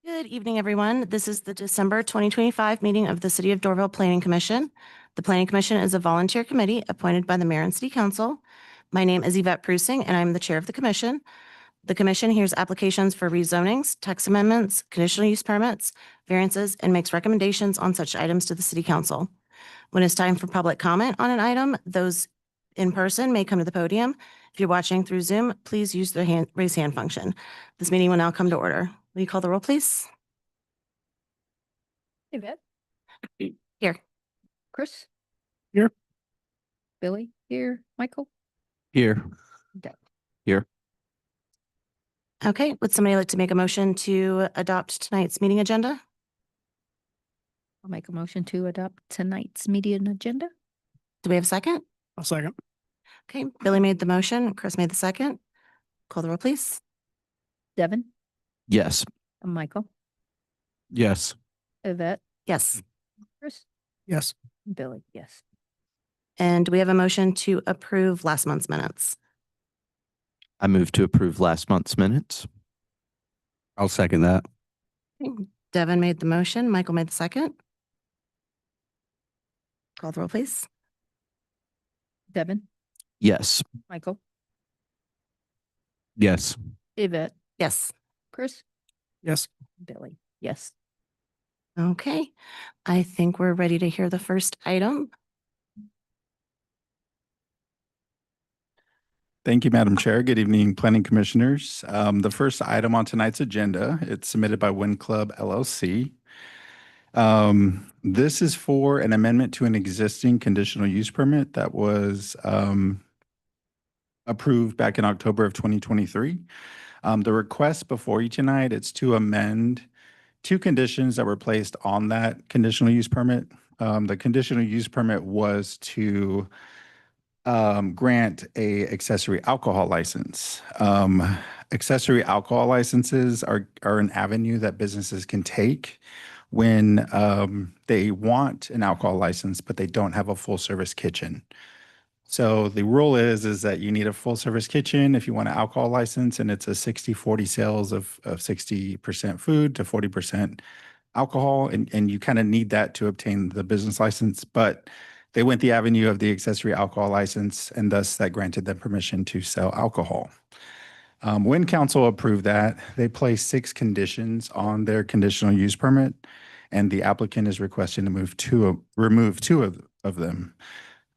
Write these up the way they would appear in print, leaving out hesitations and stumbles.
Good evening, everyone. This is the December 2025 meeting of the City of Dorville Planning Commission. The Planning Commission is a volunteer committee appointed by the Mayor and City Council. My name is Yvette Prusing, and I'm the chair of the commission. The commission hears applications for rezonings, text amendments, conditional use permits, variances, and makes recommendations on such items to the City Council. When it's time for public comment on an item, those in person may come to the podium. If you're watching through Zoom, please use the raise hand function. This meeting will now come to order. Will you call the roll, please? Yvette? Here. Chris? Here. Billy? Here. Michael? Here. Deb. Here. Okay, would somebody like to make a motion to adopt tonight's meeting agenda? I'll make a motion to adopt tonight's meeting agenda. Do we have a second? I'll second. Okay, Billy made the motion, Chris made the second. Call the roll, please. Devin? Yes. Michael? Yes. Yvette? Yes. Chris? Yes. Billy? Yes. And do we have a motion to approve last month's minutes? I move to approve last month's minutes. I'll second that. Devin made the motion, Michael made the second. Call the roll, please. Devin? Yes. Michael? Yes. Yvette? Yes. Chris? Yes. Billy? Yes. Okay, I think we're ready to hear the first item. Thank you, Madam Chair. Good evening, Planning Commissioners. The first item on tonight's agenda, it's submitted by Wind Club LLC. This is for an amendment to an existing conditional use permit that was approved back in October of 2023. The request before you tonight, it's to amend two conditions that were placed on that conditional use permit. The conditional use permit was to grant a accessory alcohol license. Accessory alcohol licenses are an avenue that businesses can take when they want an alcohol license, but they don't have a full service kitchen. So the rule is that you need a full service kitchen if you want an alcohol license, and it's a 60-40 sales of 60% food to 40% alcohol. And you kind of need that to obtain the business license, but they went the avenue of the accessory alcohol license, and thus that granted them permission to sell alcohol. When council approved that, they placed 6 conditions on their conditional use permit, and the applicant is requesting to remove 2 of them.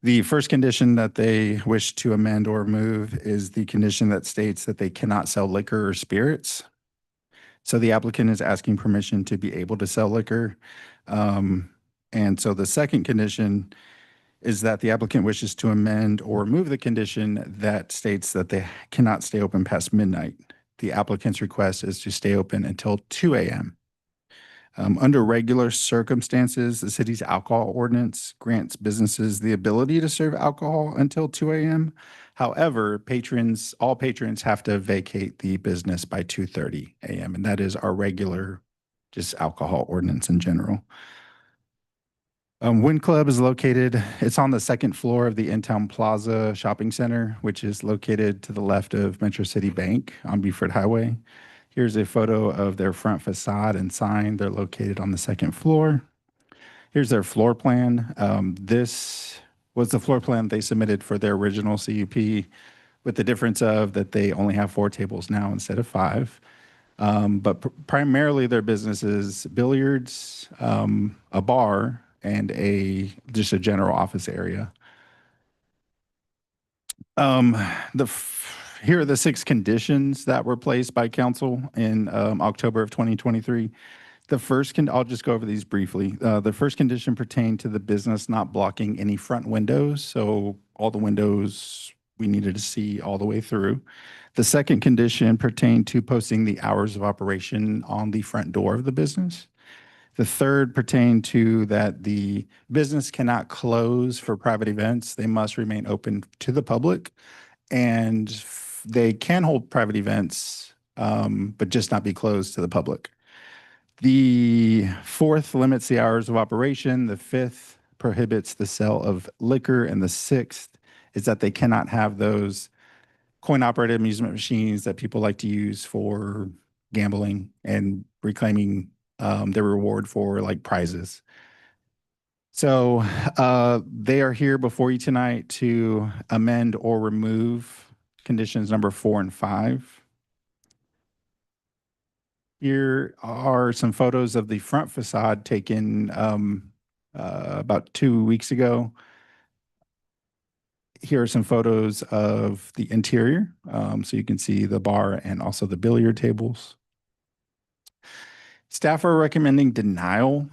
The first condition that they wish to amend or remove is the condition that states that they cannot sell liquor or spirits. So the applicant is asking permission to be able to sell liquor. And so the second condition is that the applicant wishes to amend or remove the condition that states that they cannot stay open past midnight. The applicant's request is to stay open until 2 a.m. Under regular circumstances, the city's alcohol ordinance grants businesses the ability to serve alcohol until 2 a.m. However, all patrons have to vacate the business by 2:30 a.m. And that is our regular just alcohol ordinance in general. Wind Club is located, it's on the 2nd floor of the In-Town Plaza Shopping Center, which is located to the left of Metro City Bank on Beaufort Highway. Here's a photo of their front facade and sign. They're located on the 2nd floor. Here's their floor plan. This was the floor plan they submitted for their original CUP, with the difference of that they only have 4 tables now instead of 5. But primarily their business is billiards, a bar, and just a general office area. Here are the 6 conditions that were placed by council in October of 2023. I'll just go over these briefly. The first condition pertained to the business not blocking any front windows. So all the windows we needed to see all the way through. The second condition pertained to posting the hours of operation on the front door of the business. The third pertained to that the business cannot close for private events. They must remain open to the public, and they can hold private events, but just not be closed to the public. The fourth limits the hours of operation. The fifth prohibits the sale of liquor. And the sixth is that they cannot have those coin-operated amusement machines that people like to use for gambling. And reclaiming their reward for like prizes. So they are here before you tonight to amend or remove conditions number 4 and 5. Here are some photos of the front facade taken about 2 weeks ago. Here are some photos of the interior. So you can see the bar and also the billiard tables. Staff are recommending denial.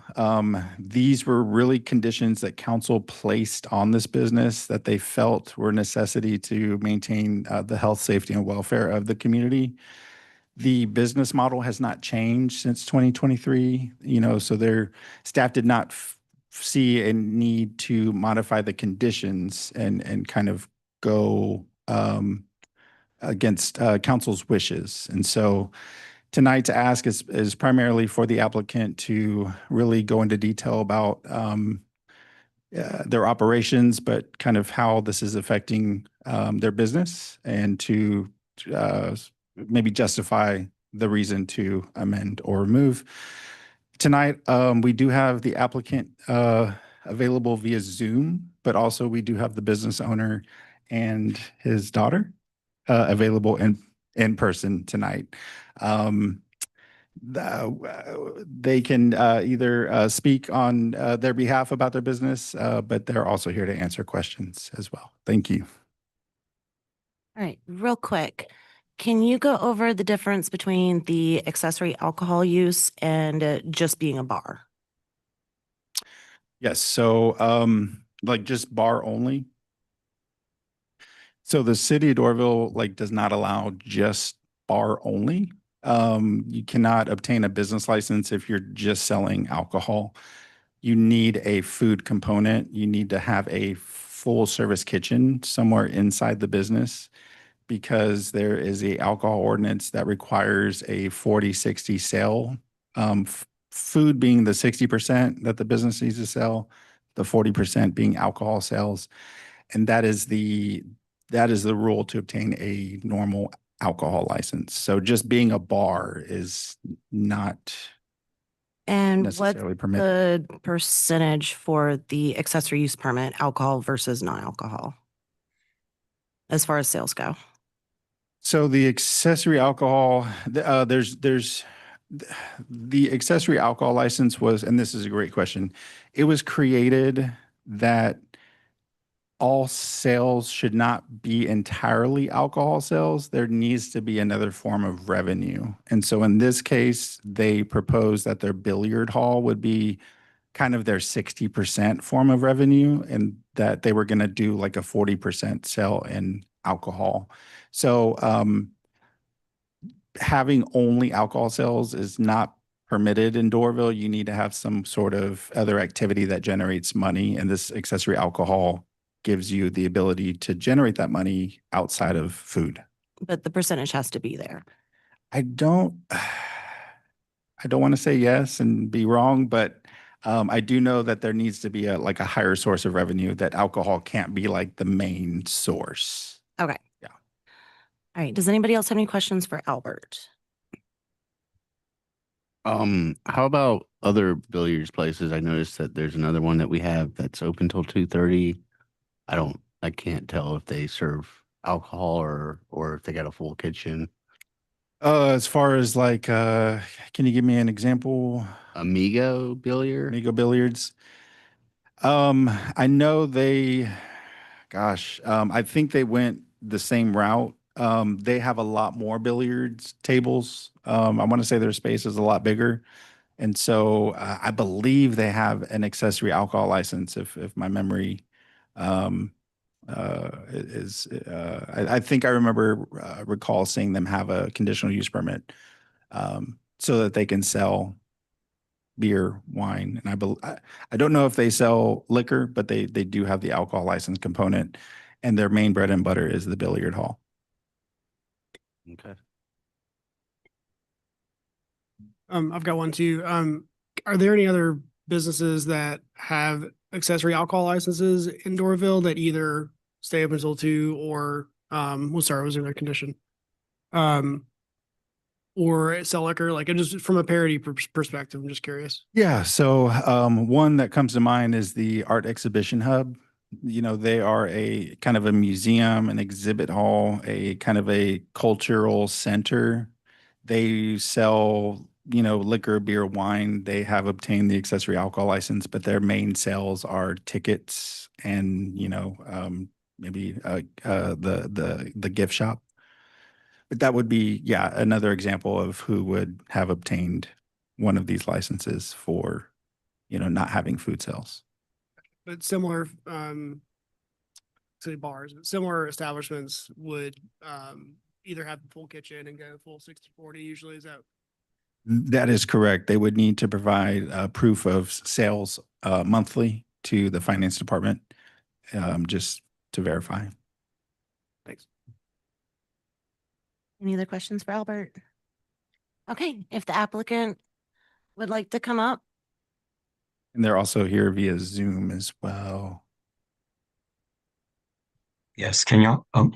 These were really conditions that council placed on this business that they felt were a necessity to maintain the health, safety, and welfare of the community. The business model has not changed since 2023, so their staff did not see a need to modify the conditions and kind of go against council's wishes. And so tonight's ask is primarily for the applicant to really go into detail about their operations, but kind of how this is affecting their business, and to maybe justify the reason to amend or remove. Tonight, we do have the applicant available via Zoom, but also we do have the business owner and his daughter available in person tonight. They can either speak on their behalf about their business, but they're also here to answer questions as well. Thank you. All right, real quick. Can you go over the difference between the accessory alcohol use and just being a bar? Yes, so like just bar only. So the city of Dorville does not allow just bar only. You cannot obtain a business license if you're just selling alcohol. You need a food component. You need to have a full service kitchen somewhere inside the business, because there is a alcohol ordinance that requires a 40-60 sale. Food being the 60% that the business needs to sell, the 40% being alcohol sales. And that is the rule to obtain a normal alcohol license. So just being a bar is not And what's necessarily permitted. the percentage for the accessory use permit, alcohol versus non-alcohol, as far as sales go? So the accessory alcohol, there's the accessory alcohol license was, and this is a great question, it was created that all sales should not be entirely alcohol sales. There needs to be another form of revenue. And so in this case, they proposed that their billiard hall would be kind of their 60% form of revenue, and that they were going to do like a 40% sale in alcohol. So having only alcohol sales is not permitted in Dorville. You need to have some sort of other activity that generates money, and this accessory alcohol gives you the ability to generate that money outside of food. But the percentage has to be there. I don't want to say yes and be wrong, but I do know that there needs to be a higher source of revenue, that alcohol can't be like the main source. Okay. Yeah. All right. Does anybody else have any questions for Albert? How about other billiards places? I noticed that there's another one that we have that's open till 2:30. I can't tell if they serve alcohol or if they got a full kitchen. As far as can you give me an example? Amigo Billiard. Amigo Billiards. I know I think they went the same route. They have a lot more billiards tables. I want to say their space is a lot bigger. And so I believe they have an accessory alcohol license, if my memory I think I recall seeing them have a conditional use permit so that they can sell beer, wine, and I don't know if they sell liquor, but they do have the alcohol license component, and their main bread and butter is the billiard hall. Okay. I've got one too. Are there any other businesses that have accessory alcohol licenses in Dorville that either stay up until 2 or was there another condition? or sell liquor? Like, it just from a parity perspective, I'm just curious. Yeah, so one that comes to mind is the Art Exhibition Hub. You know, they are a kind of a museum, an exhibit hall, a kind of a cultural center. They sell, you know, liquor, beer, wine. They have obtained the accessory alcohol license, but their main sales are tickets and, you know, maybe the gift shop. But that would be, yeah, another example of who would have obtained one of these licenses for, you know, not having food sales. But similar, say bars, but similar establishments would, either have the full kitchen and go full 60/40 usually. Is that? That is correct. They would need to provide proof of sales monthly to the finance department, just to verify. Thanks. Any other questions for Albert? Okay, if the applicant would like to come up. And they're also here via Zoom as well. Yes, can y'all? Oh,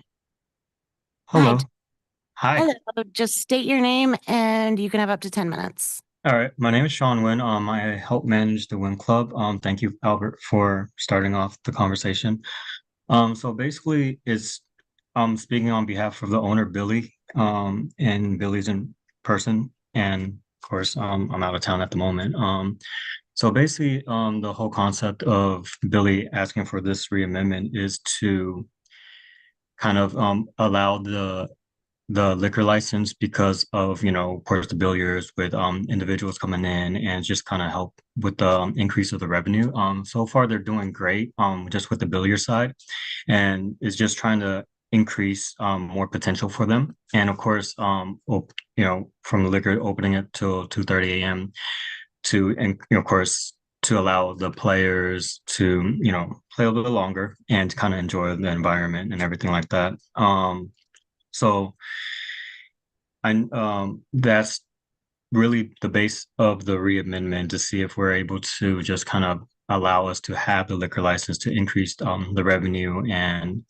Hi. hello. Hi. Hello, just state your name and you can have up to 10 minutes. All right. My name is Sean Wynn. I help manage the Wynn Club. Thank you, Albert, for starting off the conversation. So basically, it's speaking on behalf of the owner, Billy. And Billy's in person, and of course, I'm out of town at the moment. So basically, the whole concept of Billy asking for this reamendment is to kind of allow the liquor license because of, you know, of course, the billiards with individuals coming in and just kind of help with the increase of the revenue. So far they're doing great just with the billiard side, and it's just trying to increase more potential for them. And of course, you know, from the liquor opening it till 2:30 a.m. to, and you know, of course, to allow the players to, you know, play a little longer and kind of enjoy the environment and everything like that. So that's really the base of the reamendment, to see if we're able to just kind of allow us to have the liquor license to increase the revenue and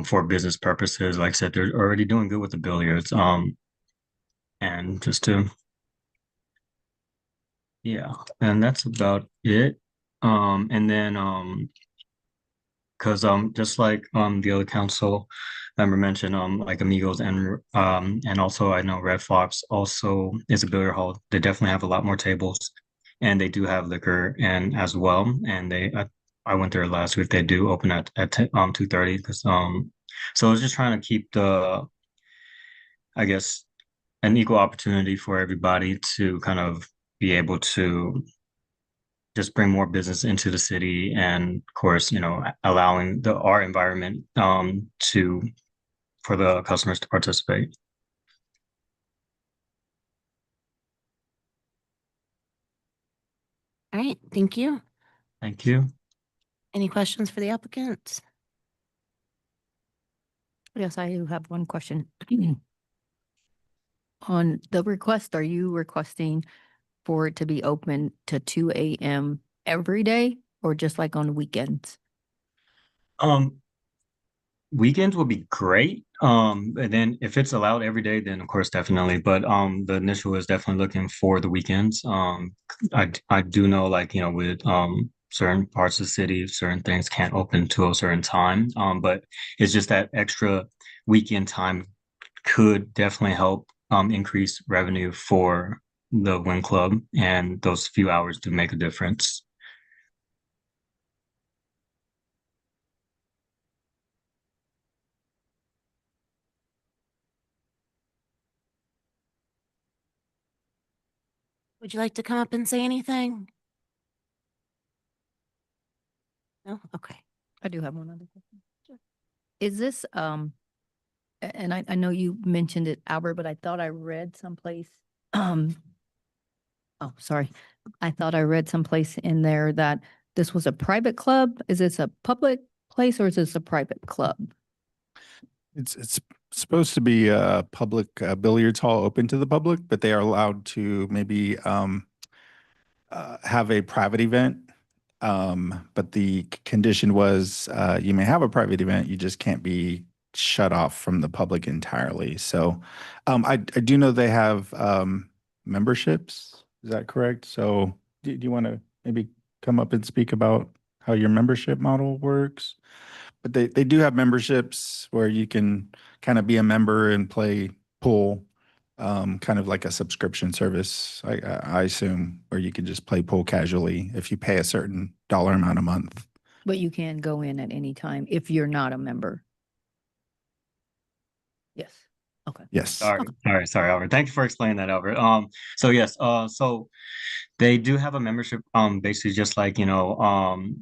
for business purposes. Like I said, they're already doing good with the billiards. And just to, yeah, and that's about it. And then because just like the other council member mentioned, like Amigos and also I know Red Fox also is a billiard hall. They definitely have a lot more tables, and they do have liquor and as well. And I went there last week. They do open at 2:30 because so I was just trying to keep the, I guess, an equal opportunity for everybody to kind of be able to just bring more business into the city, and of course, you know, allowing our environment to for the customers to participate. All right, thank you. Thank you. Any questions for the applicant? Yes, I do have one question. On the request, are you requesting for it to be open to 2 a.m. every day or just like on weekends? Weekends would be great. And then if it's allowed every day, then of course definitely. But the initial is definitely looking for the weekends. I do know, like, you know, with certain parts of the city, certain things can't open to a certain time. But it's just that extra weekend time could definitely help increase revenue for the Wynn Club, and those few hours do make a difference. Would you like to come up and say anything? No? Okay. I do have one other question. Is this, and I know you mentioned it, Albert, but I thought I read someplace, oh, sorry. I thought I read someplace in there that this was a private club. Is this a public place or is this a private club? It's supposed to be a public billiards hall open to the public, but they are allowed to maybe have a private event. But the condition was you may have a private event, you just can't be shut off from the public entirely. So I do know they have memberships. Is that correct? So do you want to maybe come up and speak about how your membership model works? But they do have memberships where you can kind of be a member and play pool, kind of like a subscription service, I assume, where you can just play pool casually if you pay a certain dollar amount a month. But you can go in at any time if you're not a member. Yes. Okay. Yes. Sorry, Albert. Thank you for explaining that, Albert. So yes, so they do have a membership, basically just like,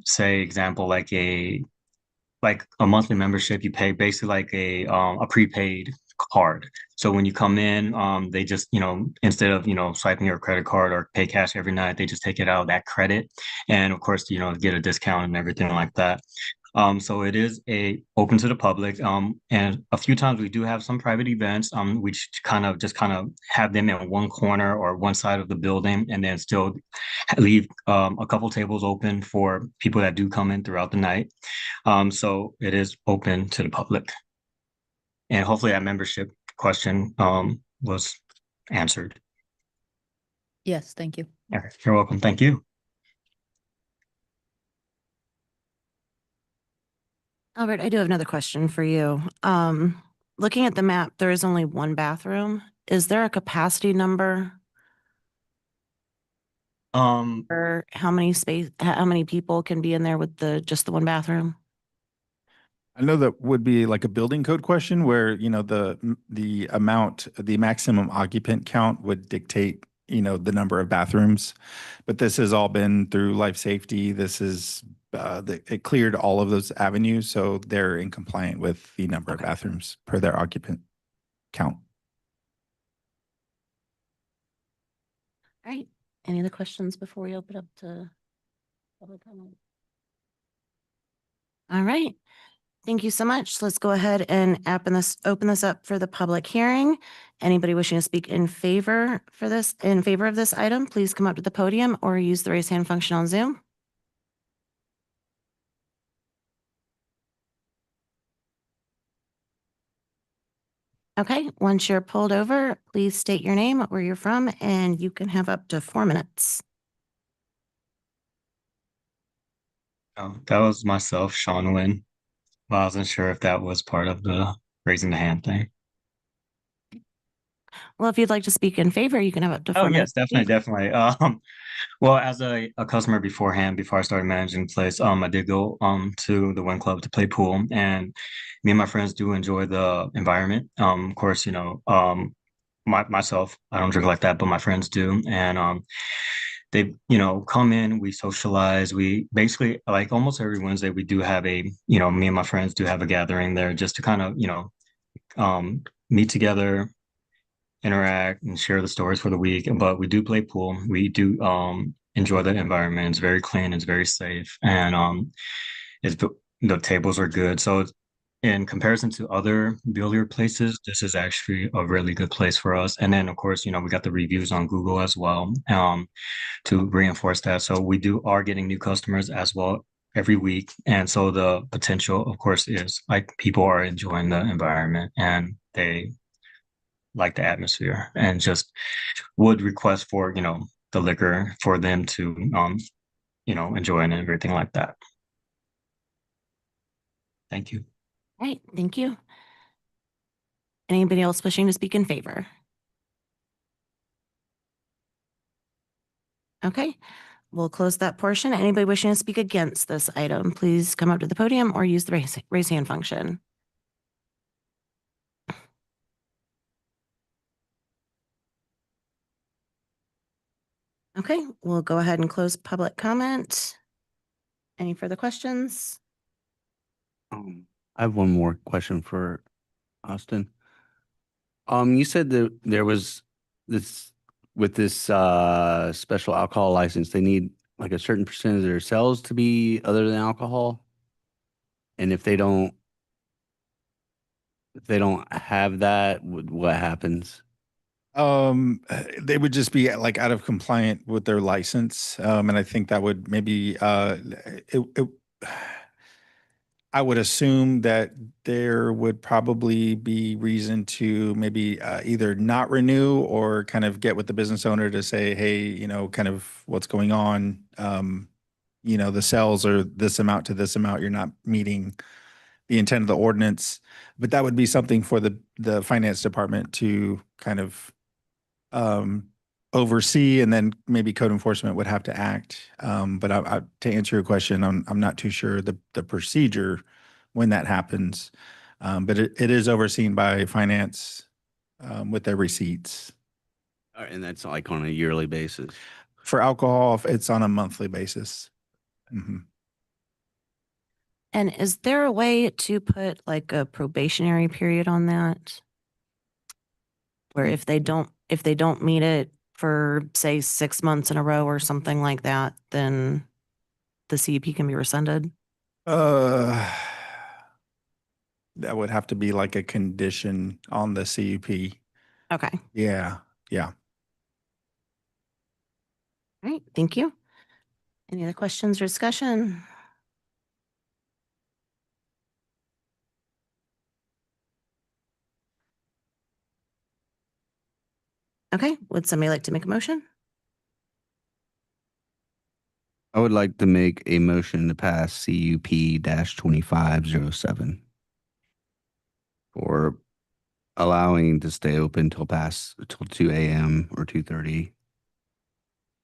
say example, like a monthly membership, you pay basically like a prepaid card. So when you come in, they just, instead of, swiping your credit card or pay cash every night, they just take it out of that credit. And of course, get a discount and everything like that. So it is open to the public. And a few times we do have some private events, which kind of have them in one corner or one side of the building, and then still leave a couple tables open for people that do come in throughout the night. So it is open to the public. And hopefully that membership question was answered. Yes, thank you. Okay, you're welcome. Thank you. Albert, I do have another question for you. Looking at the map, there is only one bathroom. Is there a capacity number or how many people can be in there with just the one bathroom? I know that would be like a building code question where, the maximum occupant count would dictate, the number of bathrooms. But this has all been through life safety. This is, it cleared all of those avenues, so they're in compliant with the number of bathrooms per their occupant count. All right. Any other questions before we open up to public comment? All right. Thank you so much. Let's go ahead and open this up for the public hearing. Anybody wishing to speak in favor of this item, please come up to the podium or use the raise hand function on Zoom. Okay, once you're pulled over, please state your name, where you're from, and you can have up to 4 minutes. That was myself, Sean Nguyen. I wasn't sure if that was part of the raising the hand thing. Well, if you'd like to speak in favor, you can have up to 4 Oh, minutes. yes, definitely. Well, as a customer beforehand, before I started managing the place, I did go to the Win Club to play pool, and me and my friends do enjoy the environment. Of course, myself, I don't drink like that, but my friends do, and they, come in, we socialize, we basically, like almost every Wednesday, we do have me and my friends do have a gathering there just to kind of, meet together, interact and share the stories for the week. But we do play pool. We do enjoy the environment. It's very clean. It's very safe, and the tables are good. So in comparison to other billiard places, this is actually a really good place for us. And then of course, we got the reviews on Google as well to reinforce that. So we are getting new customers as well every week. And so the potential, of course, is like people are enjoying the environment and they like the atmosphere and just would request for, the liquor for them to, enjoy and everything like that. Thank you. All right, thank you. Anybody else wishing to speak in favor? Okay, we'll close that portion. Anybody wishing to speak against this item, please come up to the podium or use the raise hand function. Okay, we'll go ahead and close public comment. Any further questions? I have one more question for Austin. You said that there was this with this special alcohol license, they need like a certain percentage of their sales to be other than alcohol. And if they don't have that, what happens? They would just be like out of compliant with their license. And I think that would maybe I would assume that there would probably be reason to maybe either not renew or kind of get with the business owner to say, hey, kind of what's going on. The sales are this amount to this amount. You're not meeting the intent of the ordinance. But that would be something for the finance department to kind of oversee, and then maybe code enforcement would have to act. But to answer your question, I'm not too sure the procedure when that happens. But it is overseen by finance with their receipts. And that's like on a yearly basis. For alcohol, it's on a monthly basis. Mhm. And is there a way to put like a probationary period on that? Where if they don't meet it for, say, 6 months in a row or something like that, then the CUP can be rescinded? That would have to be like a condition on the CUP. Okay, Yeah, yeah. all right, thank you. Any other questions or discussion? Okay, would somebody like to make a motion? I would like to make a motion to pass CUP-2507 for allowing to stay open till 2 a.m. or 2:30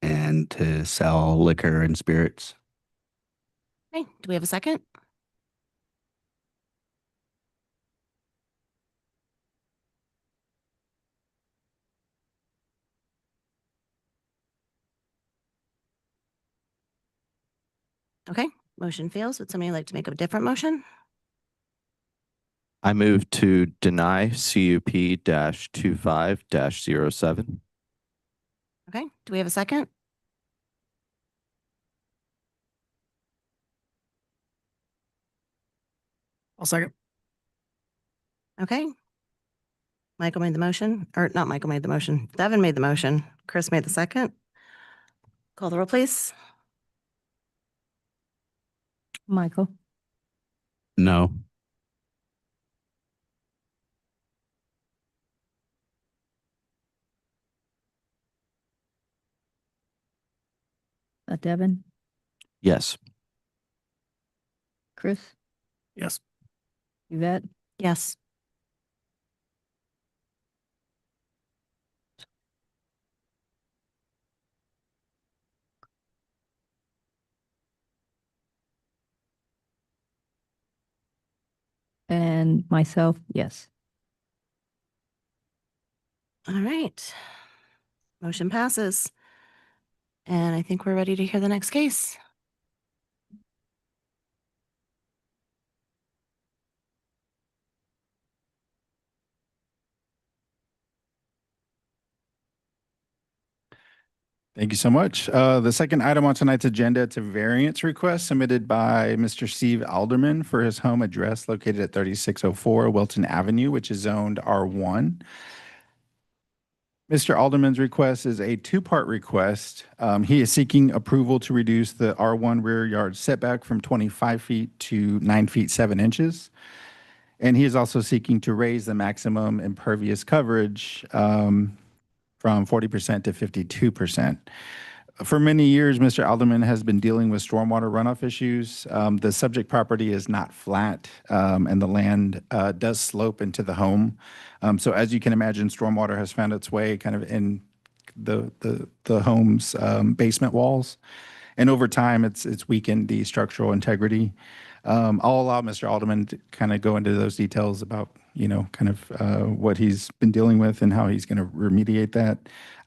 and to sell liquor and spirits. Okay, do we have a second? Okay, motion fails. Would somebody like to make a different motion? I move to deny CUP-25-07. Okay, do we have a second? I'll second. Okay. Michael made the motion, or not Michael made the motion. Devin made the motion. Chris made the second. Call the roll, please. Michael, No. Devin, Yes. Chris, Yes. Yvette, Yes. and myself, yes. All right. Motion passes. And I think we're ready to hear the next case. Thank you so much. The second item on tonight's agenda, it's a variance request submitted by Mr. Steve Alderman for his home address located at 3604 Wilton Avenue, which is zoned R1. Mr. Alderman's request is a two-part request. He is seeking approval to reduce the R1 rear yard setback from 25 feet to 9 feet 7 inches. And he is also seeking to raise the maximum impervious coverage from 40% to 52%. For many years, Mr. Alderman has been dealing with stormwater runoff issues. The subject property is not flat, and the land does slope into the home. So as you can imagine, stormwater has found its way kind of in the home's basement walls. And over time, it's weakened the structural integrity. I'll allow Mr. Alderman to kind of go into those details about, kind of what he's been dealing with and how he's going to remediate that.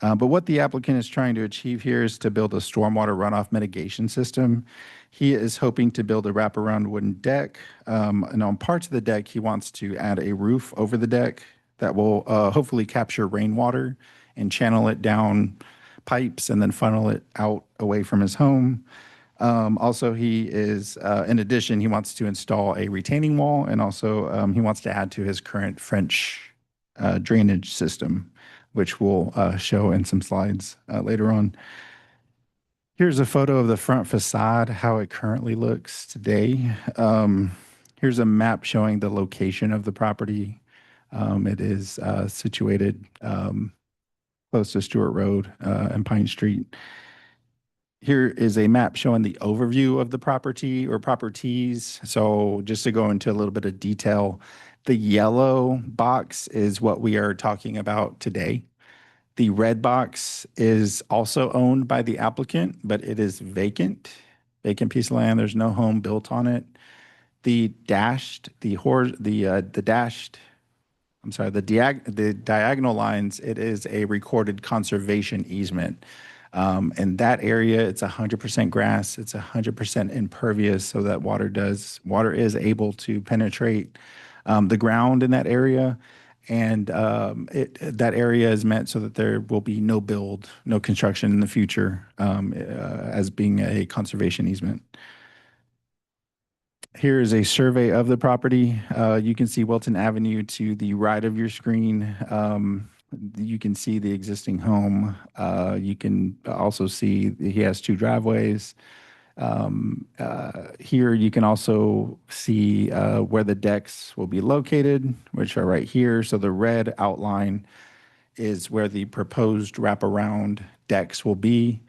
But what the applicant is trying to achieve here is to build a stormwater runoff mitigation system. He is hoping to build a wraparound wooden deck. And on parts of the deck, he wants to add a roof over the deck that will hopefully capture rainwater and channel it down pipes and then funnel it out away from his home. Also, he is, in addition, he wants to install a retaining wall, and also he wants to add to his current French drainage system, which we'll show in some slides later on. Here's a photo of the front facade, how it currently looks today. Here's a map showing the location of the property. It is situated close to Stewart Road and Pine Street. Here is a map showing the overview of the property or properties. So just to go into a little bit of detail, the yellow box is what we are talking about today. The red box is also owned by the applicant, but it is vacant piece of land. There's no home built on it. The dashed, the diagonal lines, it is a recorded conservation easement. In that area, it's 100% grass. It's 100% impervious, so that water is able to penetrate the ground in that area. And that area is meant so that there will be no construction in the future as being a conservation easement. Here is a survey of the property. You can see Wilton Avenue to the right of your screen. You can see the existing home. You can also see he has 2 driveways. Here you can also see where the decks will be located, which are right here. So the red outline is where the proposed wraparound decks will be.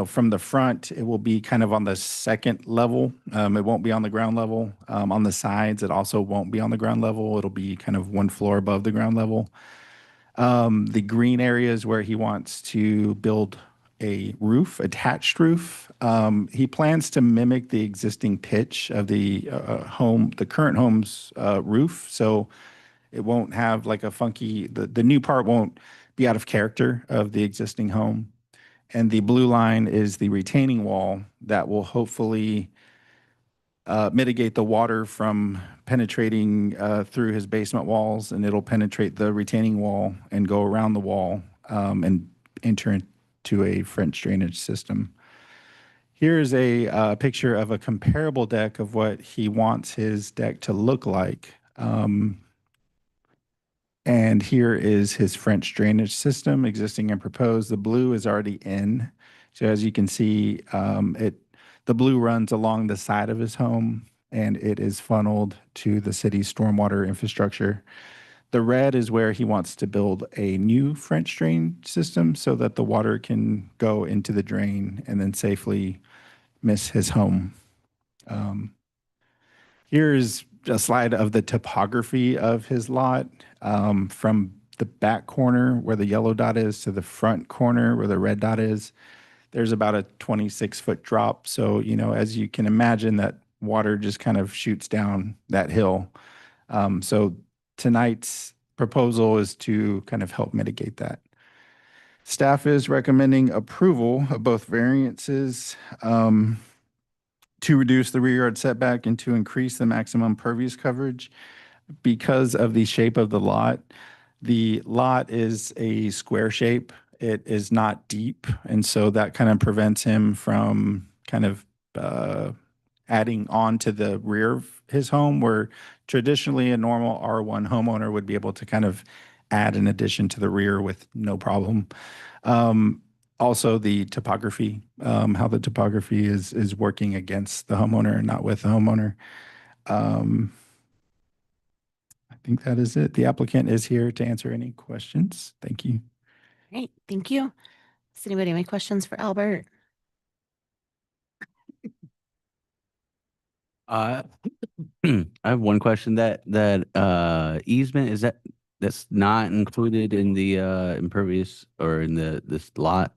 From the front, it will be kind of on the second level. It won't be on the ground level. On the sides, it also won't be on the ground level. It'll be kind of 1 floor above the ground level. The green area is where he wants to build a roof, attached roof. He plans to mimic the existing pitch of the current home's roof. So it won't have like a funky, the new part won't be out of character of the existing home. And the blue line is the retaining wall that will hopefully mitigate the water from penetrating through his basement walls, and it'll penetrate the retaining wall and go around the wall and enter into a French drainage system. Here is a picture of a comparable deck of what he wants his deck to look like. And here is his French drainage system, existing and proposed. The blue is already in. So as you can see, the blue runs along the side of his home, and it is funneled to the city's stormwater infrastructure. The red is where he wants to build a new French drain system so that the water can go into the drain and then safely miss his home. Here's a slide of the topography of his lot from the back corner where the yellow dot is to the front corner where the red dot is. There's about a 26-foot drop. So, as you can imagine, that water just kind of shoots down that hill. So tonight's proposal is to kind of help mitigate that. Staff is recommending approval of both variances to reduce the rear yard setback and to increase the maximum pervious coverage. Because of the shape of the lot is a square shape. It is not deep, and so that kind of prevents him from kind of adding on to the rear of his home, where traditionally a normal R1 homeowner would be able to kind of add an addition to the rear with no problem. Also, the topography, how the topography is working against the homeowner and not with the homeowner. I think that is it. The applicant is here to answer any questions. Thank you. Great, thank you. Does anybody have any questions for Albert? I have one question. That easement, that's not included in the impervious or in this lot?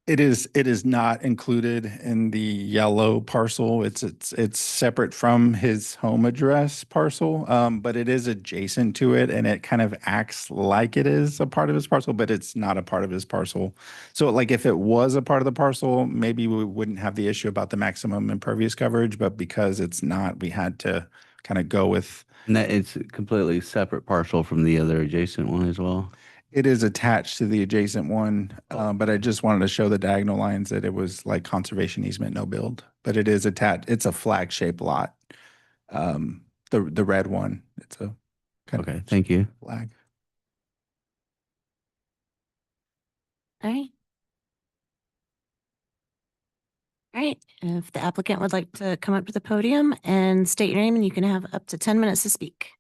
It is not included in the yellow parcel. It's separate from his home address parcel, but it is adjacent to it, and it kind of acts like it is a part of his parcel, but it's not a part of his parcel. So like if it was a part of the parcel, maybe we wouldn't have the issue about the maximum impervious coverage, but because it's not, we had to kind of go with. And that it's a completely separate parcel from the other adjacent one as well? It is attached to the adjacent one, but I just wanted to show the diagonal lines that it was like conservation easement, no build, but it is attached. It's a flag shaped lot. The red one, it's a kind Okay, of thank you. flag. All right. All right, if the applicant would like to come up to the podium and state your name, and you can have up to 10 minutes to speak.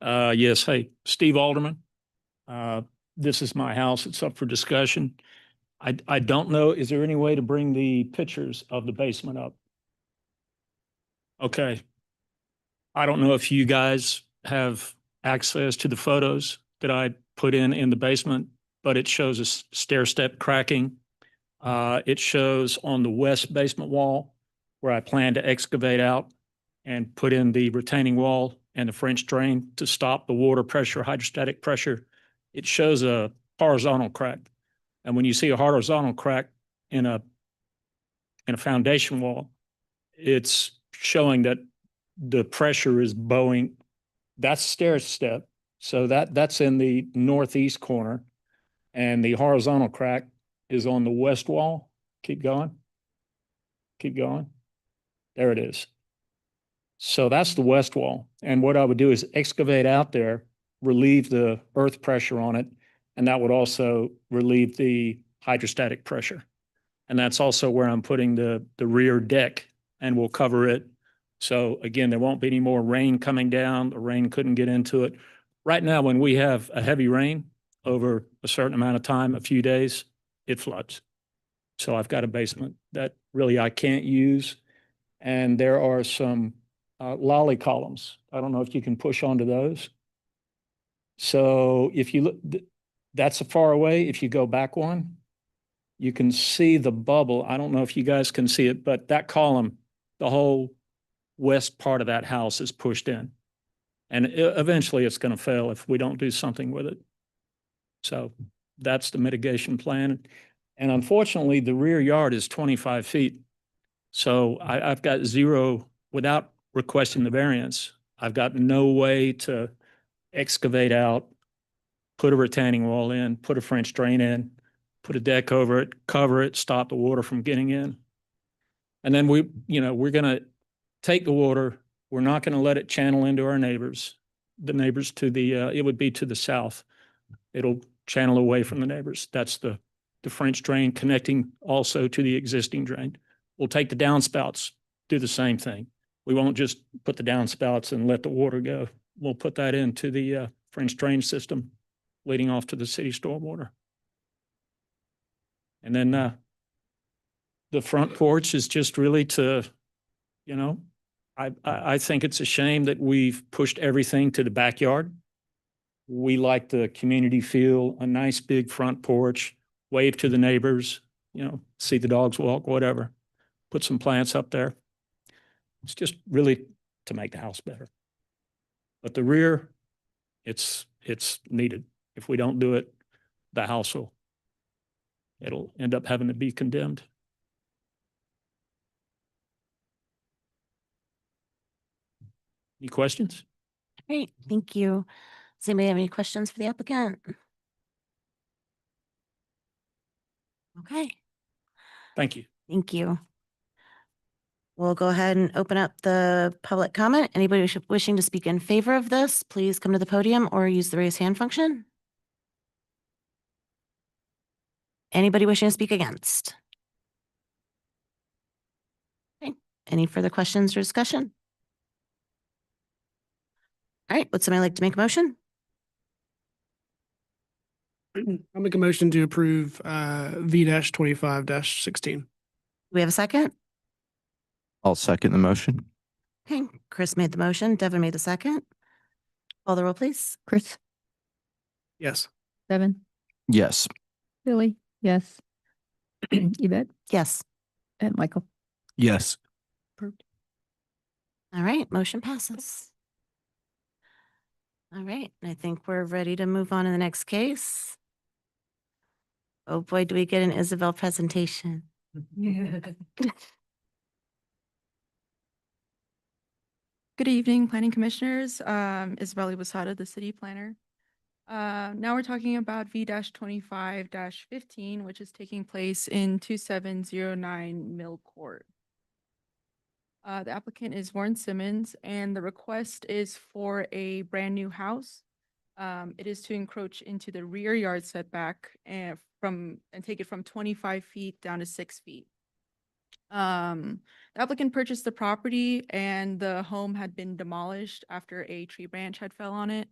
Yes, hey, Steve Alderman. This is my house. It's up for discussion. I don't know, is there any way to bring the pictures of the basement up? Okay. I don't know if you guys have access to the photos that I put in the basement, but it shows a stair step cracking. It shows on the west basement wall where I plan to excavate out and put in the retaining wall and the French drain to stop the water pressure, hydrostatic pressure. It shows a horizontal crack. And when you see a horizontal crack in a foundation wall, it's showing that the pressure is bowing. That's stair step. So that's in the northeast corner. And the horizontal crack is on the west wall. Keep going. Keep going. There it is. So that's the west wall. And what I would do is excavate out there, relieve the earth pressure on it, and that would also relieve the hydrostatic pressure. And that's also where I'm putting the rear deck, and we'll cover it. So again, there won't be any more rain coming down. The rain couldn't get into it. Right now, when we have a heavy rain over a certain amount of time, a few days, it floods. So I've got a basement that really I can't use. And there are some lolly columns. I don't know if you can push onto those. So if you look, that's far away. If you go back one, you can see the bubble. I don't know if you guys can see it, but that column, the whole west part of that house is pushed in. And eventually it's going to fail if we don't do something with it. So that's the mitigation plan. And unfortunately, the rear yard is 25 feet. So I've got zero, without requesting the variance, I've got no way to excavate out, put a retaining wall in, put a French drain in, put a deck over it, cover it, stop the water from getting in. And then we're going to take the water. We're not going to let it channel into our neighbors. The neighbors to the, it would be to the south. It'll channel away from the neighbors. That's the French drain connecting also to the existing drain. We'll take the downspouts, do the same thing. We won't just put the downspouts and let the water go. We'll put that into the French drain system leading off to the city stormwater. And then the front porch is just really to, I think it's a shame that we've pushed everything to the backyard. We like the community feel, a nice big front porch, wave to the neighbors, see the dogs walk, whatever. Put some plants up there. It's just really to make the house better. But the rear, it's needed. If we don't do it, the house it'll end up having to be condemned. Any questions? Great, thank you. Does anybody have any questions for the applicant? Okay, Thank you. thank you. We'll go ahead and open up the public comment. Anybody wishing to speak in favor of this, please come to the podium or use the raise hand function. Anybody wishing to speak against? Okay. Any further questions or discussion? All right, would somebody like to make a motion? I'll make a motion to approve V-25-16. Do we have a second? I'll second the motion. Okay, Chris made the motion. Devin made the second. Call the roll, please. Chris, Yes. Devin, Yes. Billy, yes. Yvette Yes. and Michael. Yes. Approved. All right, motion passes. All right, I think we're ready to move on to the next case. Oh boy, do we get an Isabel presentation. Good evening, planning commissioners. Isabella Wasada, the city planner. Now we're talking about V-25-15, which is taking place in 2709 Mill Court. The applicant is Warren Simmons, and the request is for a brand new house It is to encroach into the rear yard setback and take it from 25 feet down to 6 feet. The applicant purchased the property and the home had been demolished after a tree branch had fell on it.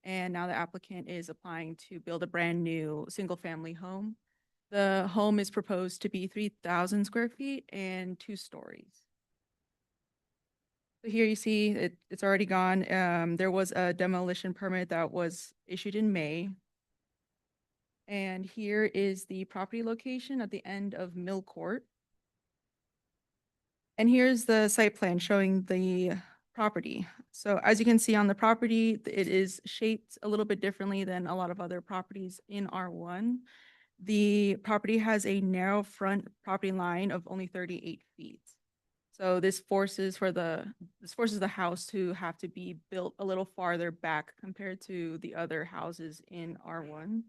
And now the applicant is applying to build a brand new single-family home. The home is proposed to be 3,000 square feet and 2 stories. So here you see it's already gone. There was a demolition permit that was issued in May. And here is the property location at the end of Mill Court. And here's the site plan showing the property. So as you can see on the property, it is shaped a little bit differently than a lot of other properties in R1. The property has a narrow front property line of only 38 feet. So this forces the house to have to be built a little farther back compared to the other houses in R1.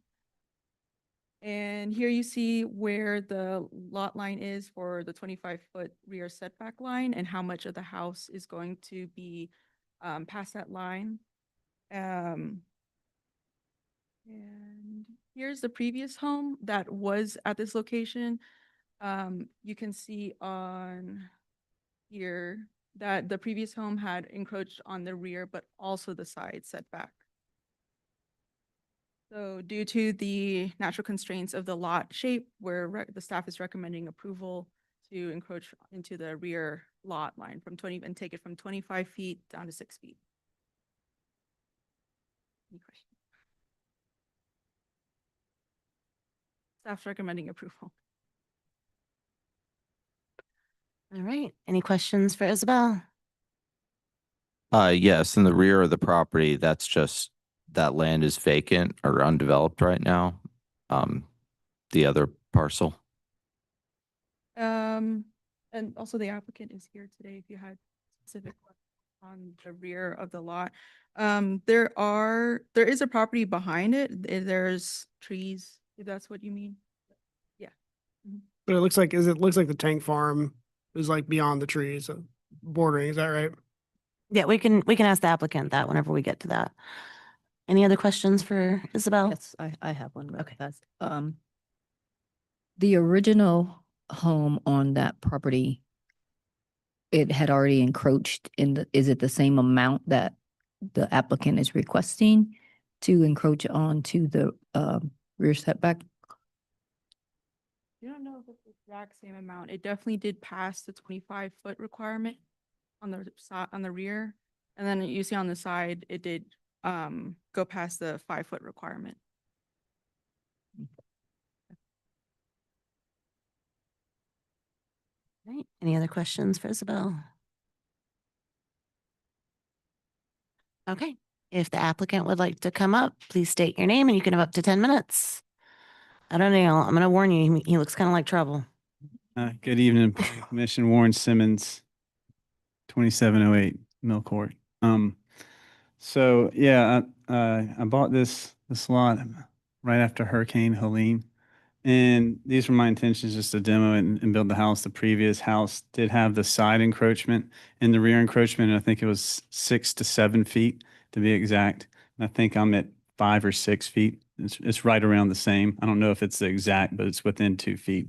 And here you see where the lot line is for the 25-foot rear setback line and how much of the house is going to be past that line. And here's the previous home that was at this location. You can see on here that the previous home had encroached on the rear, but also the side setback. So due to the natural constraints of the lot shape, where the staff is recommending approval to encroach into the rear lot line from 20 and take it from 25 feet down to 6 feet. Any questions? Staff's recommending approval. All right. Any questions for Isabel? Yes, in the rear of the property, that's just, that land is vacant or undeveloped right now. The other parcel. And also the applicant is here today if you had specific questions on the rear of the lot. There is a property behind it. There's trees, if that's what you mean. Yeah. But it looks like the tank farm is like beyond the trees, bordering, is that right? Yeah, we can ask the applicant that whenever we get to that. Any other questions for Isabel? Yes, I have one real Okay. fast. The original home on that property, it had already encroached is it the same amount that the applicant is requesting to encroach onto the rear setback? You don't know if it's the exact same amount. It definitely did pass the 25-foot requirement on the side, on the rear. And then you see on the side, it did go past the 5-foot requirement. Right. Any other questions for Isabel? Okay. If the applicant would like to come up, please state your name and you can have up to 10 minutes. I don't know. I'm going to warn you, he looks kind of like trouble. Good evening, Planning Commission. Warren Simmons, 2708 Mill Court. So yeah, I bought this lot right after Hurricane Helene, and these were my intentions, just to demo it and build the house. The previous house did have the side encroachment and the rear encroachment, and I think it was 6 to 7 feet to be exact. And I think I'm at 5 or 6 feet. It's right around the same. I don't know if it's the exact, but it's within 2 feet.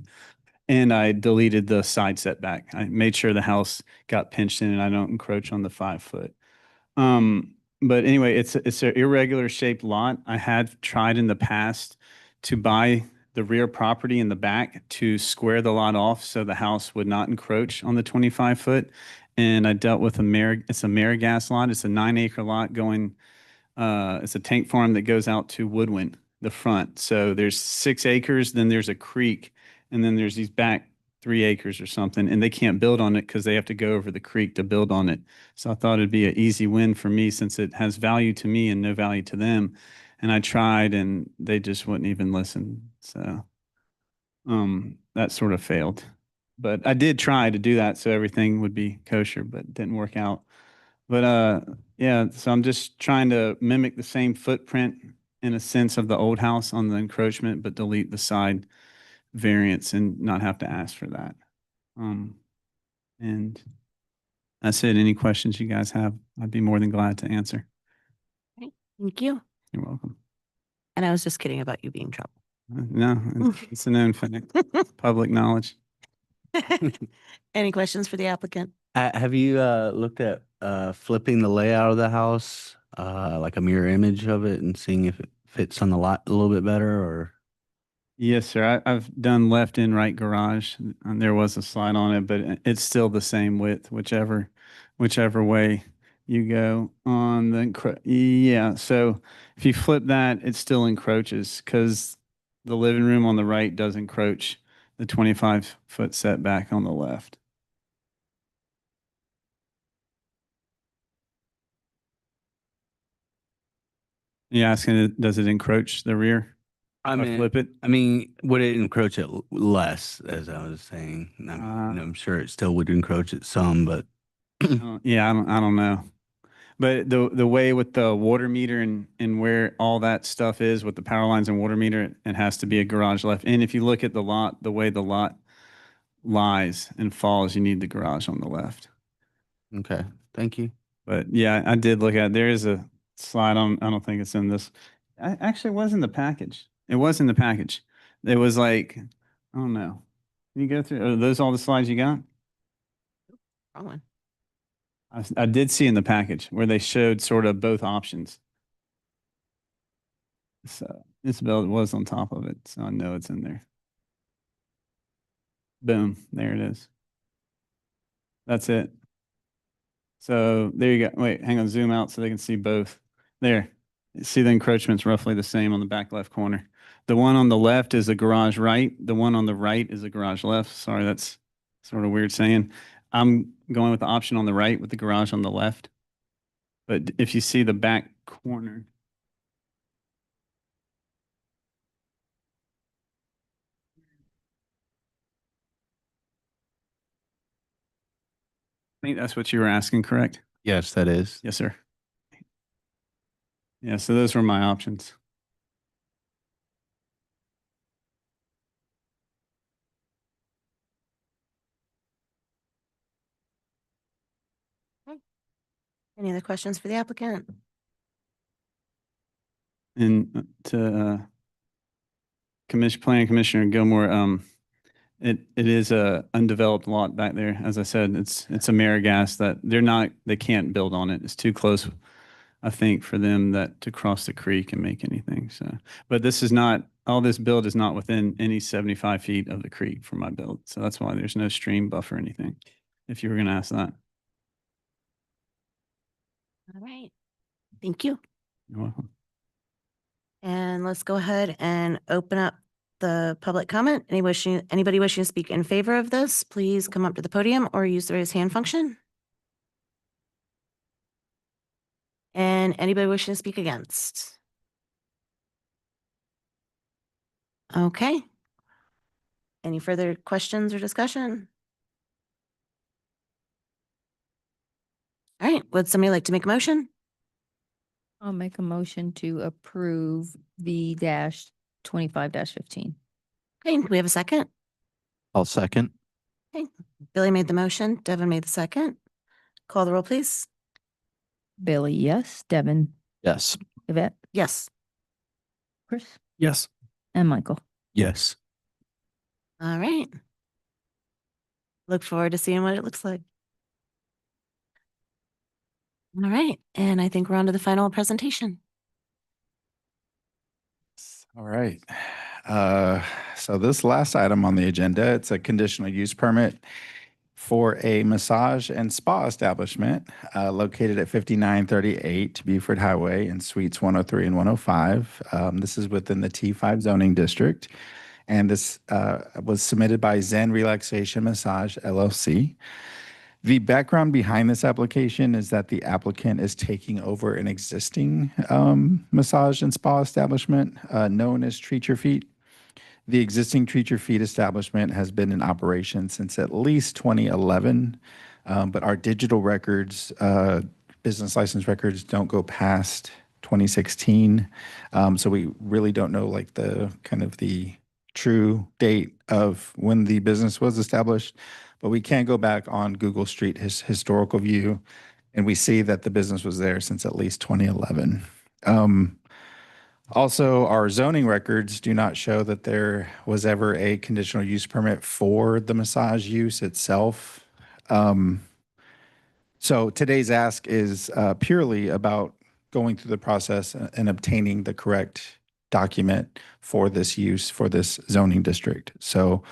And I deleted the side setback. I made sure the house got pinched in and I don't encroach on the 5 foot. But anyway, it's an irregular shaped lot. I had tried in the past to buy the rear property in the back to square the lot off so the house would not encroach on the 25 foot. And I dealt with it's a AmeriGas lot. It's a 9-acre lot going, it's a tank farm that goes out to Woodwind, the front. So there's 6 acres, then there's a creek, and then there's these back 3 acres or something, and they can't build on it because they have to go over the creek to build on it. So I thought it'd be an easy win for me since it has value to me and no value to them. And I tried and they just wouldn't even listen. So that sort of failed. But I did try to do that so everything would be kosher, but it didn't work out. But yeah, so I'm just trying to mimic the same footprint in a sense of the old house on the encroachment, but delete the side variance and not have to ask for that. And that's it. Any questions you guys have, I'd be more than glad to answer. Okay. Thank you. You're welcome. And I was just kidding about you being in trouble. No, it's a known fact, public knowledge. Any questions for the applicant? Have you looked at flipping the layout of the house, like a mirror image of it and seeing if it fits on the lot a little bit better or? Yes, sir. I've done left and right garage, and there was a slide on it, but it's still the same width, whichever way you go on the yeah. So if you flip that, it still encroaches because the living room on the right does encroach the 25-foot setback on the left. You asking, does it encroach the rear? I Or mean, flip it? I mean, would it encroach it less, as I was saying? I'm sure it still would encroach it some, but Yeah, I don't know. But the way with the water meter and where all that stuff is with the power lines and water meter, it has to be a garage left. And if you look at the lot, the way the lot lies and falls, you need the garage on the left. okay, thank you. But yeah, I did look at, there is a slide on, I don't think it's in this. Actually, it was in the package. It was in the package. It was like, I don't know. Can you go through, are those all the slides you got? Wrong one. I did see in the package where they showed sort of both options. So Isabel was on top of it, so I know it's in there. Boom, there it is. That's it. So there you go. Wait, hang on, zoom out so they can see both. There. See the encroachment's roughly the same on the back left corner. The one on the left is a garage right. The one on the right is a garage left. Sorry, that's sort of weird saying. I'm going with the option on the right with the garage on the left. But if you see the back corner. I think that's what you were asking, correct? Yes, that is. Yes, sir. Yeah, so those were my options. Any other questions for the applicant? And to Planning Commissioner Gilmore, it is a undeveloped lot back there. As I said, it's a Marigas that they can't build on it. It's too close, I think, for them to cross the creek and make anything. So, but all this build is not within any 75 feet of the creek for my build. So that's why there's no stream buffer or anything, if you were going to ask that. All right. Thank you. You're welcome. And let's go ahead and open up the public comment. Anybody wishing to speak in favor of this, please come up to the podium or use the raise hand function. And anybody wishing to speak against? Okay. Any further questions or discussion? All right, would somebody like to make a motion? I'll make a motion to approve V-25-15. Okay, do we have a second? I'll second. Billy made the motion, Devin made the second. Call the roll, please. Billy, yes. Devin, Yes. Yvette, Yes. Chris, Yes. and Michael. Yes. All right. Look forward to seeing what it looks like. All right, and I think we're on to the final presentation. All right. So this last item on the agenda, it's a conditional use permit for a massage and spa establishment located at 5938 Buford Highway in Suites 103 and 105. This is within the T5 zoning district. And this was submitted by Zen Relaxation Massage LLC. The background behind this application is that the applicant is taking over an existing massage and spa establishment known as Treat Your Feet. The existing Treat Your Feet establishment has been in operation since at least 2011, but our digital records, business license records don't go past 2016. So we really don't know like the kind of the true date of when the business was established. But we can go back on Google Street historical view, and we see that the business was there since at least 2011. Also, our zoning records do not show that there was ever a conditional use permit for the massage use itself. So today's ask is purely about going through the process and obtaining the correct document for this use for this zoning district. So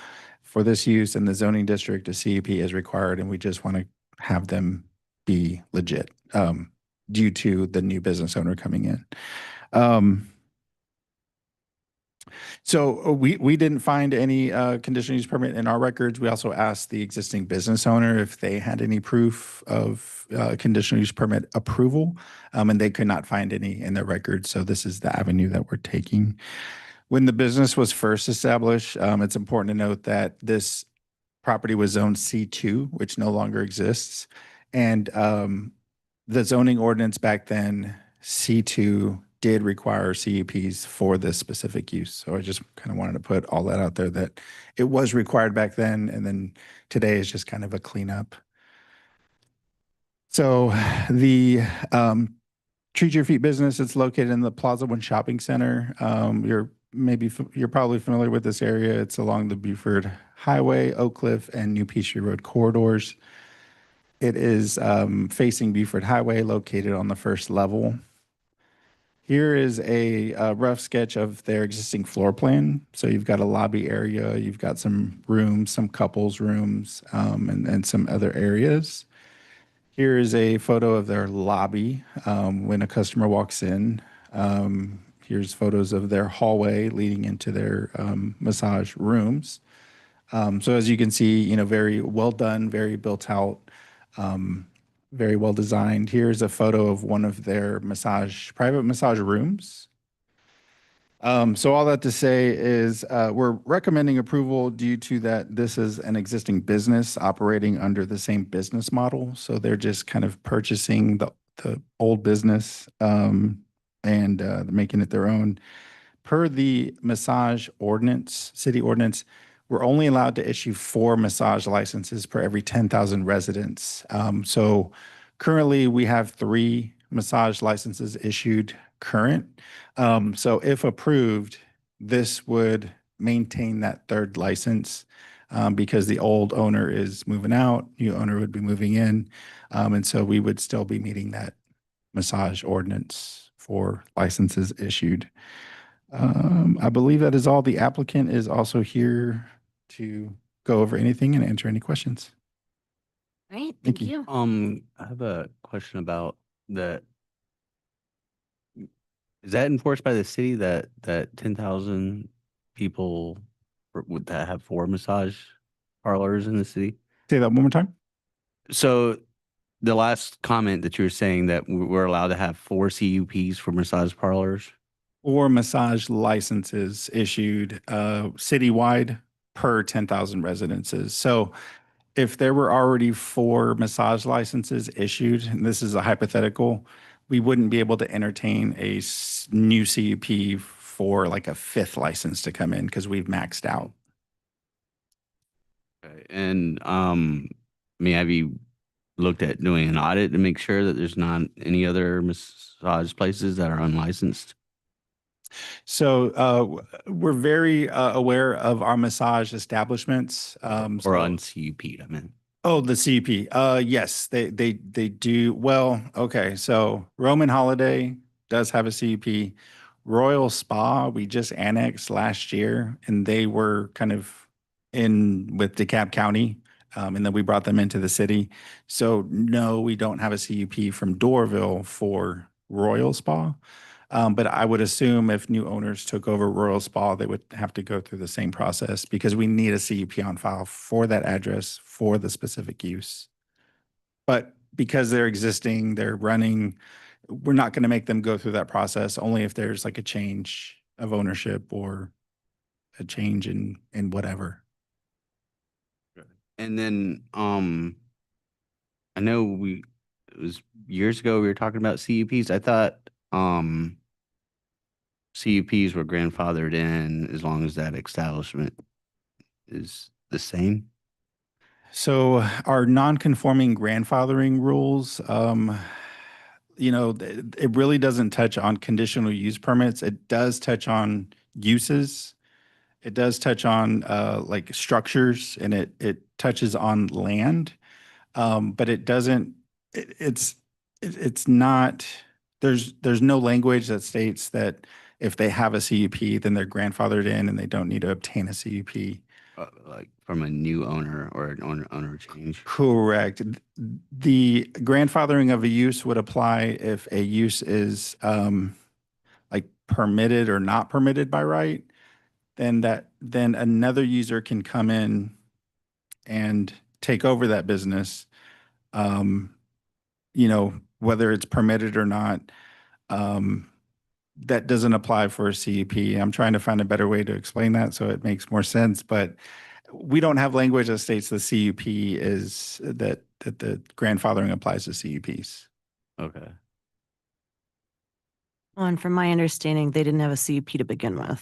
for this use in the zoning district, a CUP is required, and we just want to have them be legit due to the new business owner coming in. So we didn't find any conditional use permit in our records. We also asked the existing business owner if they had any proof of conditional use permit approval, and they could not find any in their records. So this is the avenue that we're taking. When the business was first established, it's important to note that this property was zoned C2, which no longer exists. And the zoning ordinance back then, C2 did require CUPs for this specific use. So I just kind of wanted to put all that out there, that it was required back then, and then today is just kind of a cleanup. So the Treat Your Feet business, it's located in the Plaza One Shopping Center. You're probably familiar with this area. It's along the Buford Highway, Oak Cliff, and New Peachtree Road corridors. It is facing Buford Highway, located on the first level. Here is a rough sketch of their existing floor plan. So you've got a lobby area, you've got some rooms, some couples rooms, and some other areas. Here is a photo of their lobby when a customer walks in. Here's photos of their hallway leading into their massage rooms. So as you can see, very well done, very built out, very well designed. Here's a photo of one of their private massage rooms. So all that to say is we're recommending approval due to that this is an existing business operating under the same business model. So they're just kind of purchasing the old business and making it their own. Per the massage ordinance, city ordinance, we're only allowed to issue 4 massage licenses per every 10,000 residents. So currently we have 3 massage licenses issued current. So if approved, this would maintain that 3rd license because the old owner is moving out, new owner would be moving in. And so we would still be meeting that massage ordinance for licenses issued. I believe that is all. The applicant is also here to go over anything and answer any questions. All right, Thank thank you. you. I have a question about the, is that enforced by the city that 10,000 people would that have 4 massage parlors in the city? Say that one more time. So the last comment that you were saying that we're allowed to have 4 CUPs for massage parlors? Or massage licenses issued citywide per 10,000 residences. So if there were already 4 massage licenses issued, and this is a hypothetical, we wouldn't be able to entertain a new CUP for like a 5th license to come in because we've maxed out. Okay. And have you looked at doing an audit to make sure that there's not any other massage places that are unlicensed? So we're very aware of our massage establishments. Or un-CUP'd, I mean. Oh, the CUP. Yes, they do. Well, okay. So Roman Holiday does have a CUP. Royal Spa, we just annexed last year, and they were kind of in with DeKalb County. And then we brought them into the city. So no, we don't have a CUP from Doraville for Royal Spa. But I would assume if new owners took over Royal Spa, they would have to go through the same process because we need a CUP on file for that address for the specific use. But because they're existing, they're running, we're not going to make them go through that process only if there's like a change of ownership or a change in whatever. And then I know it was years ago we were talking about CUPs. I thought CUPs were grandfathered in as long as that establishment is the same. So our non-conforming grandfathering rules, it really doesn't touch on conditional use permits. It does touch on uses. It does touch on like structures, and it touches on land. But it doesn't, it's not, there's no language that states that if they have a CUP, then they're grandfathered in and they don't need to obtain a CUP. Like from a new owner or an owner change. Correct. The grandfathering of a use would apply if a use is like permitted or not permitted by right, then another user can come in and take over that business. Whether it's permitted or not, that doesn't apply for a CUP. I'm trying to find a better way to explain that so it makes more sense, but we don't have language that states the CUP is that the grandfathering applies to CUPs. Okay. And from my understanding, they didn't have a CUP to begin with.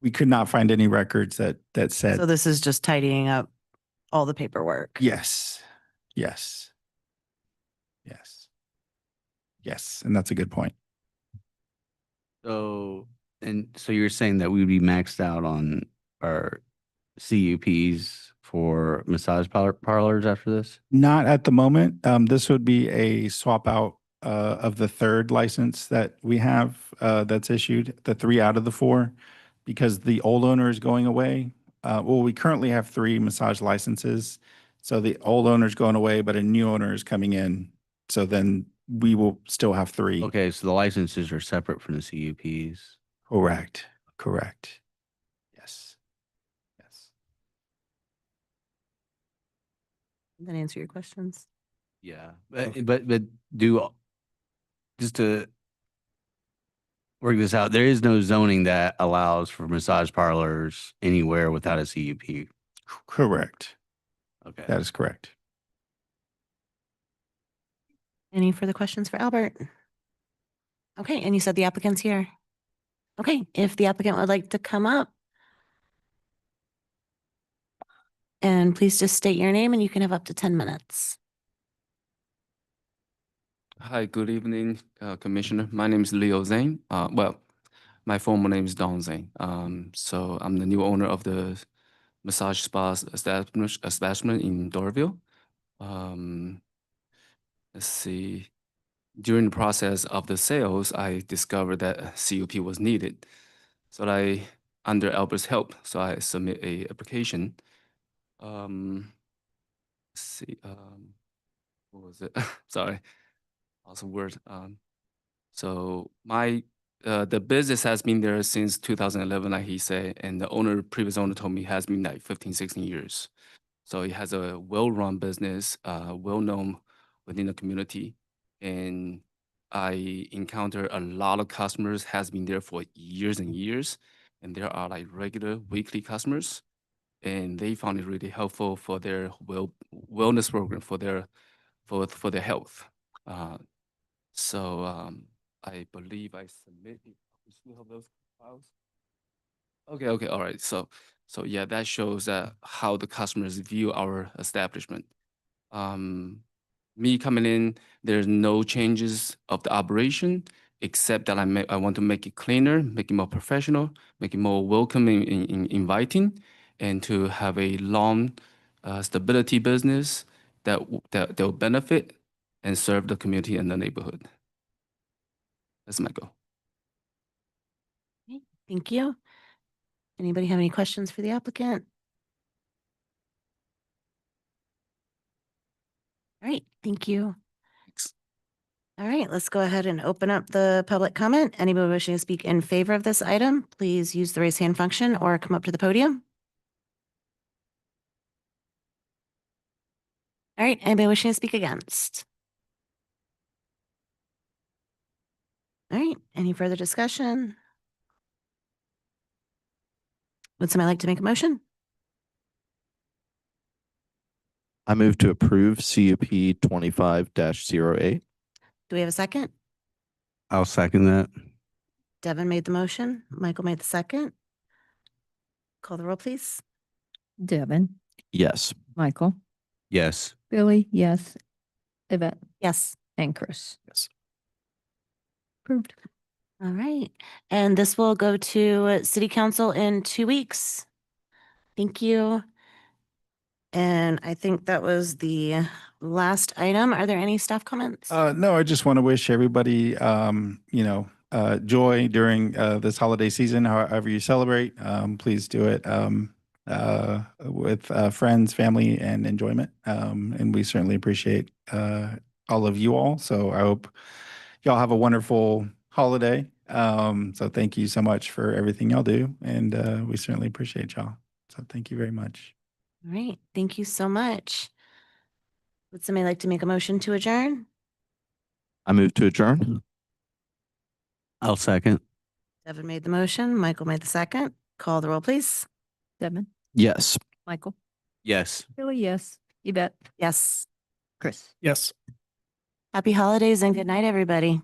We could not find any records that said. So this is just tidying up all the paperwork. Yes, yes, yes, yes, and that's a good point. So you're saying that we would be maxed out on our CUPs for massage parlors after this? Not at the moment. This would be a swap out of the third license that we have that's issued, the 3 out of the 4, because the old owner is going away. We currently have 3 massage licenses. So the old owner is going away, but a new owner is coming in. So then we will still have 3. Okay, so the licenses are separate from the CUPs. Correct. Correct. Yes. Yes. Did that answer your questions? Yeah, but just to work this out, there is no zoning that allows for massage parlors anywhere without a CUP. Correct. Okay. That is correct. Any further questions for Albert? Okay, and you said the applicant's here. Okay, if the applicant would like to come up. And please just state your name and you can have up to 10 minutes. Hi, good evening, Commissioner. My name is Leo Zhang. My formal name is Don Zhang. So I'm the new owner of the massage spa establishment in Doraville. Let's see. During the process of the sales, I discovered that a CUP was needed. So under Albert's help, so I submit a application. Let's see. What was it? Sorry. Also word. So the business has been there since 2011, like he said, and the previous owner told me has been like 15, 16 years. So it has a well-run business, well-known within the community. And I encounter a lot of customers has been there for years and years. And there are like regular weekly customers. And they found it really helpful for their wellness program, for their health. So I believe I submitted. We still have those files. Okay, all right. So yeah, that shows how the customers view our establishment. Me coming in, there's no changes of the operation, except that I want to make it cleaner, make it more professional, make it more welcoming, inviting, and to have a long stability business that will benefit and serve the community and the neighborhood. That's my goal. Okay, thank you. Anybody have any questions for the applicant? All right, thank you. Thanks. All right, let's go ahead and open up the public comment. Anybody wishing to speak in favor of this item, please use the raise hand function or come up to the podium. All right, anybody wishing to speak against? All right, any further discussion? Would somebody like to make a motion? I move to approve CUP 25-08. Do we have a second? I'll second that. Devin made the motion. Michael made the second. Call the roll, please. Devin, Yes. Approved. All right. And this will go to City Council in 2 weeks. Thank you. And I think that was the last item. Are there any staff comments? No, I just want to wish everybody, joy during this holiday season, however you celebrate. Please do it with friends, family, and enjoyment. And we certainly appreciate all of you all. So I hope y'all have a wonderful holiday. So thank you so much for everything y'all do. And we certainly appreciate y'all. So thank you very much. All right. Thank you so much. Would somebody like to make a motion to adjourn? I move to adjourn. I'll second. Devin made the motion. Michael made the second. Call the roll, please. Devin, Yes. Michael, Yes. Billy, yes. Yvette, Yes. Chris. Yes. Happy holidays and good night, everybody.